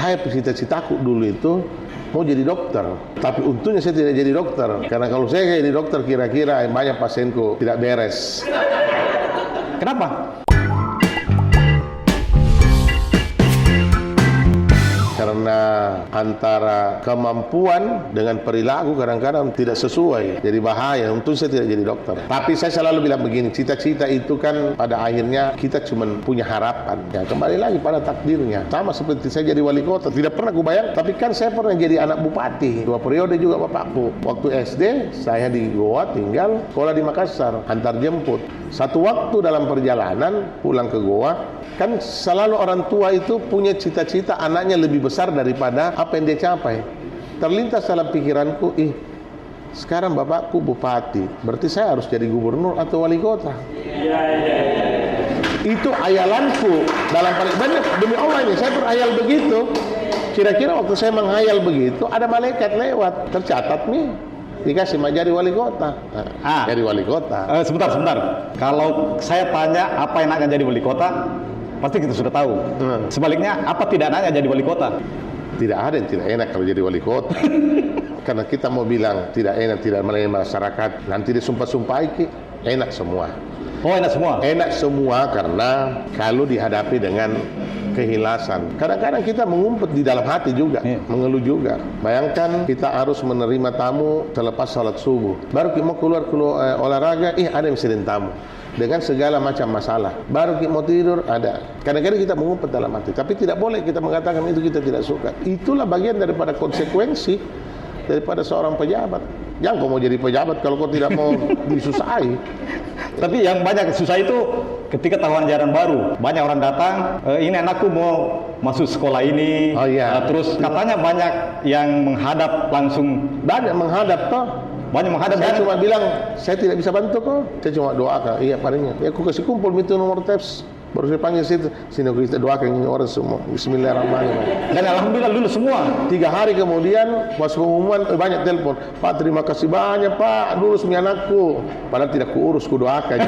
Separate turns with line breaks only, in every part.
Saya cita-citaku dulu itu mau jadi dokter, tapi untungnya saya tidak jadi dokter. Karena kalau saya jadi dokter, kira-kira banyak pasienku tidak beres.
Kenapa?
Karena antara kemampuan dengan perilaku kadang-kadang tidak sesuai, jadi bahaya. Untung saya tidak jadi dokter. Tapi saya selalu bilang begini, cita-cita itu kan pada akhirnya kita cuma punya harapan. Ya kembali lagi pada takdirnya. Sama seperti saya jadi wali kota, tidak pernah kubayang, tapi kan saya pernah jadi anak bupati. 2 periode juga bapakku. Waktu SD saya di Goa tinggal, sekolah di Makassar, antar jemput. Satu waktu dalam perjalanan pulang ke Goa, kan selalu orang tua itu punya cita-cita anaknya lebih besar daripada apa yang dia capai. Terlintas dalam pikiranku, sekarang bapakku bupati, berarti saya harus jadi gubernur atau wali kota. Itu ayalanku dalam paling banyak, demi Allah ini saya berhayal begitu. Kira-kira waktu saya menghayal begitu, ada malaikat lewat, tercatat nih, dikasih jadi wali kota. Jadi wali kota.
Sebentar. Kalau saya tanya apa enaknya jadi wali kota, pasti kita sudah tahu. Sebaliknya, apa tidak enaknya jadi wali kota?
Tidak ada yang tidak enak kalau jadi wali kota. Karena kita mau bilang tidak enak, tidak melayani masyarakat, nanti disumpah-sumpah enak semua.
Oh, enak semua? Enak
semua karena kalau dihadapi dengan kehilasan. Kadang-kadang kita mengumpet di dalam hati juga, mengeluh juga. Bayangkan kita harus menerima tamu selepas salat subuh. Baru kita mau keluar olahraga, ada yang sedang tamu. Dengan segala macam masalah. Baru kita mau tidur, ada. Kadang-kadang kita mengumpet dalam hati. Tapi tidak boleh kita mengatakan itu kita tidak suka. Itulah bagian daripada konsekuensi daripada seorang pejabat. Jangan kau mau jadi pejabat kalau kau tidak mau disusahi.
Tapi yang banyak susah itu ketika tahu ajaran baru. Banyak orang datang, ini anakku mau masuk sekolah ini. Terus katanya banyak yang menghadap langsung.
Banyak menghadap toh.
Banyak menghadap.
Saya cuma bilang, saya tidak bisa bantu kok. Saya cuma doakan. Palingnya. Ya aku kasih kumpul itu nomor tes. Baru saya panggil situ, sini kita doakan ini orang semua. Bismillahirrahmanirrahim.
Dan alhamdulillah dulu semua.
3 hari kemudian pas pengumuman banyak telepon. Pak, terima kasih banyak Pak, lulus anakku. Padahal tidak kuurus, kudoakan.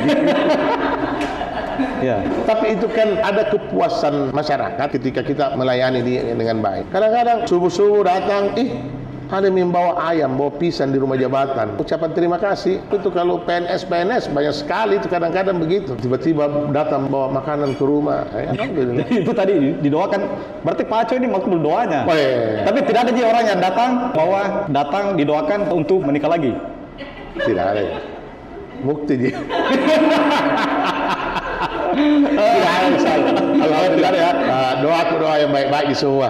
Ya.
Tapi itu kan ada kepuasan masyarakat ketika kita melayani dia dengan baik. Kadang-kadang subuh-subuh datang, ada yang membawa ayam, bawa pisang di rumah jabatan. Ucapan terima kasih. Itu kalau PNS banyak sekali itu kadang-kadang begitu. Tiba-tiba datang bawa makanan ke rumah. Alhamdulillah.
Itu tadi didoakan. Berarti Pak Aco ini makbul doanya. Tapi tidak ada orang yang datang didoakan untuk menikah lagi.
Tidak ada. Mukti dia. Alhamdulillah ya. Doa yang baik-baik di semua.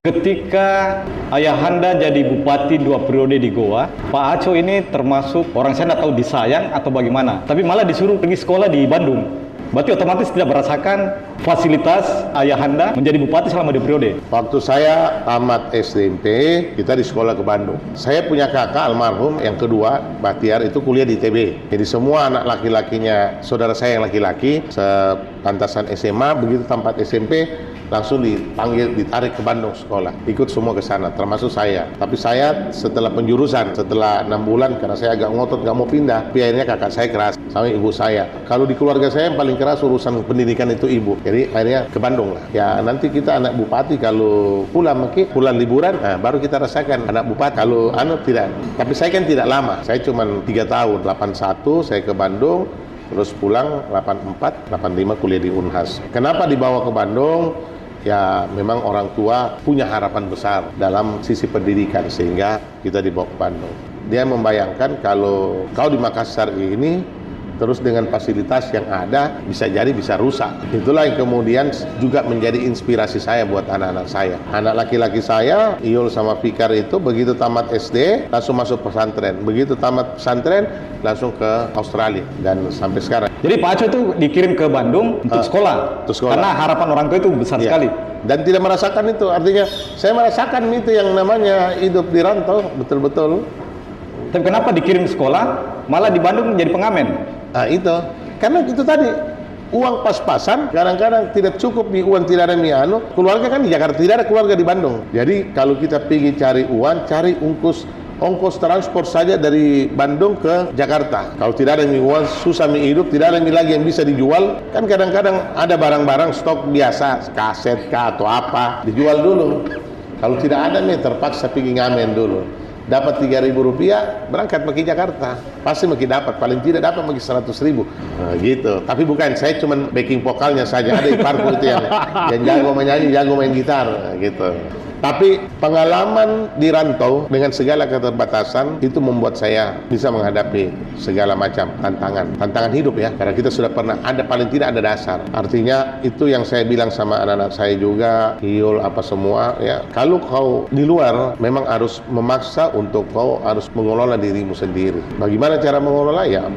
Ketika ayahanda jadi bupati 2 periode di Goa, Pak Aco ini termasuk orang saya tidak tahu disayang atau bagaimana, tapi malah disuruh pergi sekolah di Bandung. Berarti otomatis tidak merasakan fasilitas ayahanda menjadi bupati selama 2 periode.
Waktu saya tamat SMP, kita di sekolah ke Bandung. Saya punya kakak almarhum yang kedua, Batiar, itu kuliah di ITB. Jadi semua anak laki-lakinya, saudara saya yang laki-laki, sepantasan SMA, begitu tamat SMP, langsung dipanggil, ditarik ke Bandung sekolah. Ikut semua ke sana, termasuk saya. Tapi saya setelah penjurusan, setelah 6 bulan, karena saya agak ngotot, gak mau pindah. Tapi akhirnya kakak saya keras, sama ibu saya. Kalau di keluarga saya yang paling keras urusan pendidikan itu ibu. Jadi akhirnya ke Bandung lah. Ya nanti kita anak bupati kalau pulang liburan, baru kita rasakan anak bupati. Kalau tidak. Tapi saya kan tidak lama. Saya cuma 3 tahun. 81 saya ke Bandung. Terus pulang 84, 85 kuliah di Unhas. Kenapa dibawa ke Bandung? Ya memang orang tua punya harapan besar dalam sisi pendidikan sehingga kita dibawa ke Bandung. Dia membayangkan kalau kau di Makassar ini terus dengan fasilitas yang ada bisa rusak. Itulah yang kemudian juga menjadi inspirasi saya buat anak-anak saya. Anak laki-laki saya, Iul sama Fikar itu begitu tamat SD langsung masuk pesantren. Begitu tamat pesantren langsung ke Australia dan sampai sekarang.
Jadi Pak Aco itu dikirim ke Bandung untuk sekolah. Karena harapan orang tua itu besar sekali.
Dan tidak merasakan itu. Artinya saya merasakan itu yang namanya hidup di rantau betul-betul.
Tapi kenapa dikirim sekolah malah di Bandung menjadi pengamen?
Itu karena itu tadi uang pas-pasan, kadang-kadang tidak cukup di uang, tidak ada keluarga kan di Jakarta, tidak ada keluarga di Bandung. Jadi kalau kita pergi cari uang, cari ungkus ongkos transport saja dari Bandung ke Jakarta. Kalau tidak ada uang, susah hidup, tidak ada lagi yang bisa dijual. Kan kadang-kadang ada barang-barang stok biasa, kaset kah atau apa, dijual dulu. Kalau tidak ada nih, terpaksa pergi ngamen dulu. Dapat 3.000 rupiah, berangkat pergi Jakarta. Pasti mungkin dapat, paling tidak dapat mungkin 100.000. Nah, gitu. Tapi bukan, saya cuma backing vokalnya saja. Ada iparku itu yang jago menyanyi, jago main gitar, gitu. Tapi pengalaman di rantau dengan segala keterbatasan itu membuat saya bisa menghadapi segala macam tantangan hidup ya. Karena kita sudah pernah ada, paling tidak ada dasar. Artinya itu yang saya bilang sama anak-anak saya juga, Hiul apa semua ya. Kalau kau di luar memang harus memaksa untuk kau harus mengelola dirimu sendiri. Bagaimana cara mengelola ya?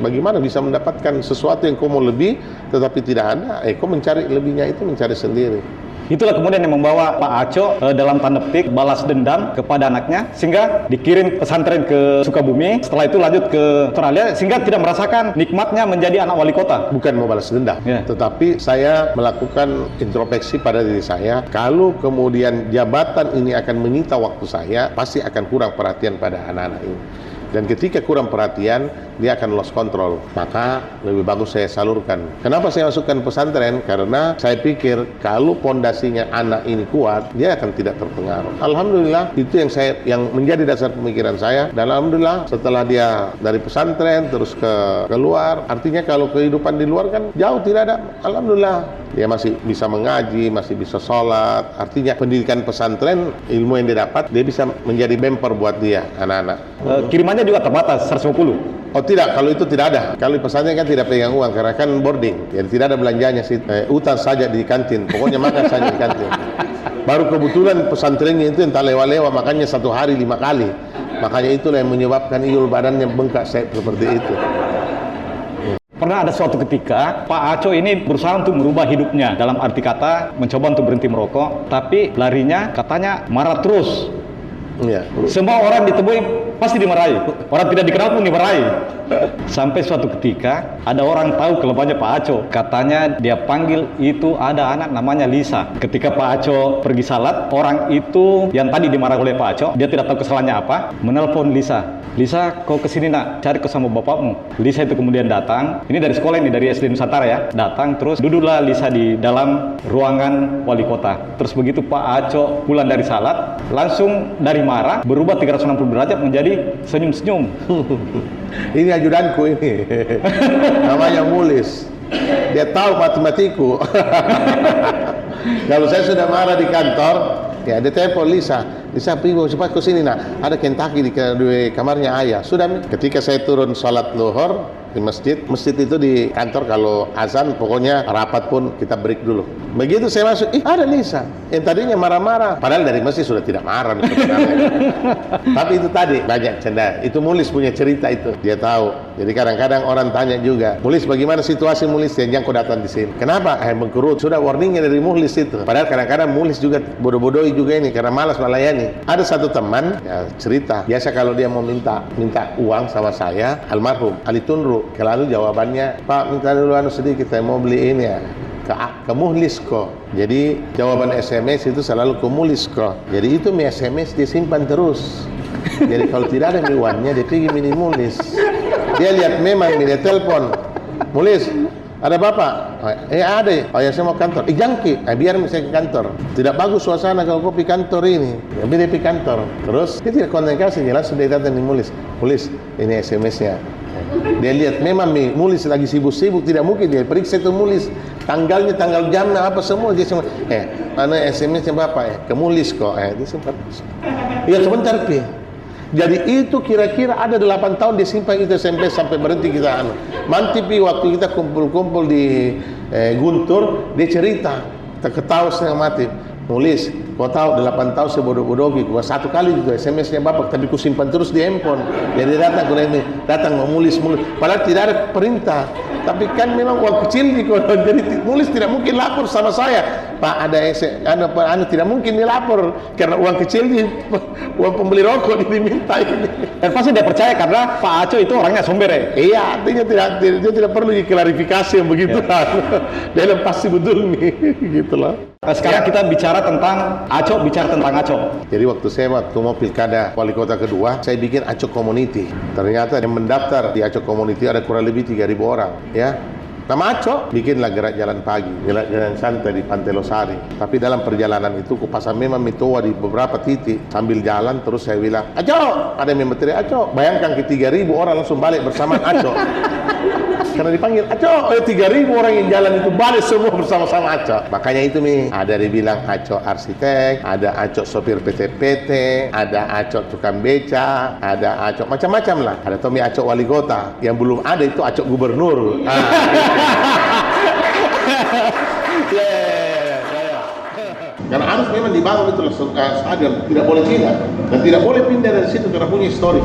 Bagaimana bisa mendapatkan sesuatu yang kau mau lebih tetapi tidak ada, kau mencari lebihnya itu mencari sendiri.
Itulah kemudian yang membawa Pak Aco dalam tanda petik balas dendam kepada anaknya, sehingga dikirim pesantren ke Sukabumi, setelah itu lanjut ke Australia, sehingga tidak merasakan nikmatnya menjadi anak wali kota.
Bukan mau balas dendam, tetapi saya melakukan introspeksi pada diri saya. Kalau kemudian jabatan ini akan menyita waktu saya, pasti akan kurang perhatian pada anak-anak ini. Dan ketika kurang perhatian, dia akan lost control. Maka lebih bagus saya salurkan. Kenapa saya masukkan pesantren? Karena saya pikir kalau pondasinya anak ini kuat, dia akan tidak terpengaruh. Alhamdulillah, itu yang menjadi dasar pemikiran saya. Dan alhamdulillah, setelah dia dari pesantren terus ke luar, artinya kalau kehidupan di luar kan jauh tidak ada. Alhamdulillah, dia masih bisa mengaji, masih bisa sholat. Artinya pendidikan pesantren, ilmu yang dia dapat, dia bisa menjadi bemper buat dia, anak-anak.
Kirimannya juga terbatas, 150.
Oh tidak, kalau itu tidak ada. Kalau pesantren kan tidak pegang uang, karena kan boarding. Jadi tidak ada belanjanya sih. Utang saja di kantin, pokoknya makan saja di kantin. Baru kebetulan pesantrennya itu entah lewa-lewa, makanya 1 hari 5 kali. Makanya itulah yang menyebabkan Iul badannya bengkak seperti itu.
Pernah ada suatu ketika Pak Aco ini berusaha untuk merubah hidupnya, dalam arti kata mencoba untuk berhenti merokok, tapi larinya katanya marah terus.
Ya.
Semua orang ditemui pasti dimarahi, orang tidak dikenal pun dimarahi. Sampai suatu ketika ada orang tahu kelemahannya Pak Aco, katanya dia panggil itu ada anak namanya Lisa. Ketika Pak Aco pergi salat, orang itu yang tadi dimarahi oleh Pak Aco, dia tidak tahu kesalahannya apa, menelpon Lisa. Lisa, kau kesini nak, cari kau sama bapakmu. Lisa itu kemudian datang, ini dari sekolah ini, dari SD Nusantara ya. Datang, terus duduklah Lisa di dalam ruangan wali kota. Terus begitu Pak Aco pulang dari salat, langsung dari marah, berubah 360 derajat menjadi senyum-senyum.
Ini ajudanku ini, namanya Mulis. Dia tahu matematiku. Kalau saya sudah marah di kantor, ya dia telepon Lisa. Lisa, pergi cepat ke sini nak. Ada Kentucky di kamarnya ayah. Sudah. Ketika saya turun sholat zuhur di masjid itu di kantor kalau azan pokoknya rapat pun kita break dulu. Begitu saya masuk, ada Lisa yang tadinya marah-marah, padahal dari masjid sudah tidak marah. Tapi itu tadi banyak canda. Itu Mulis punya cerita itu, dia tahu. Jadi kadang-kadang orang tanya juga, Mulis bagaimana situasi Mulis yang kau datang di sini? Kenapa? Mengkerut. Sudah warningnya dari Mulis itu. Padahal kadang-kadang Mulis juga bodoh-bodohi juga ini karena malas melayani. Ada satu teman ya, cerita, biasa kalau dia mau minta uang sama saya, almarhum Ali Tunru, lalu jawabannya, Pak minta dulu sedikit, saya mau beli ini ya, ke Muhlis kok. Jadi jawaban SMS itu selalu ke Muhlis kok. Jadi itu SMS dia simpan terus. Jadi kalau tidak ada uangnya dia pergi mini Muhlis. Dia lihat memang dia telepon, Muhlis ada bapak? Ada. Oh ya saya mau kantor. Jangki. Biar saya ke kantor. Tidak bagus suasana kalau kau pergi kantor ini. Tapi dia pergi kantor. Terus dia tidak komunikasi. Langsung dia datang di Mulis. Mulis, ini SMS-nya. Dia lihat memang Mulis lagi sibuk-sibuk. Tidak mungkin dia periksa itu Mulis. Tanggalnya, tanggal jamnya apa semua. Dia semua. Mana SMS-nya bapak? Ke Mulis kok. Dia sempat. Ya sebentar pi. Jadi itu kira-kira ada 8 tahun dia simpan itu SMP sampai berhenti kita Mantipi waktu kita kumpul-kumpul di Guntur, dia cerita, terketawa setengah mati. Mulis, kau tahu 8 tahun saya bodoh-bodohi, gua 1 kali juga SMS-nya bapak, tapi ku simpan terus di handphone. Jadi datang Mulis, padahal tidak ada perintah. Tapi kan memang uang kecil nih, jadi Mulis tidak mungkin lapor sama saya. Pak ada tidak mungkin dilapor karena uang kecil nih, uang pembeli rokok diminta ini.
Dan pasti dia percaya karena Pak Aco itu orangnya somber ya.
Iya, artinya dia tidak perlu diklarifikasi yang begitu. Dia pasti betul nih, gitulah.
Sekarang kita bicara tentang Aco, bicara tentang Aco.
Jadi waktu saya mau pilkada wali kota kedua, saya bikin Aco Community. Ternyata yang mendaftar di Aco Community ada kurang lebih 3.000 orang, ya. Nama Aco, bikinlah gerak jalan pagi, gerak jalan santai di Pantai Losari. Tapi dalam perjalanan itu, kupasang memang mitoa di beberapa titik. Sambil jalan, terus saya bilang, Aco! Ada yang berteriak, Aco! Bayangkan ke 3.000 orang langsung balik bersama Aco. Karena dipanggil, Aco! 3.000 orang yang jalan itu balik semua bersama-sama Aco. Makanya itu nih, ada dibilang Aco arsitek, ada Aco sopir PT-PT, ada Aco tukang beca, ada Aco macam-macam lah. Ada Tommy Aco wali kota. Yang belum ada itu Aco gubernur. Karena harus memang dibangun itu stadion, tidak boleh pindah dan tidak boleh pindah dari situ karena punya histori.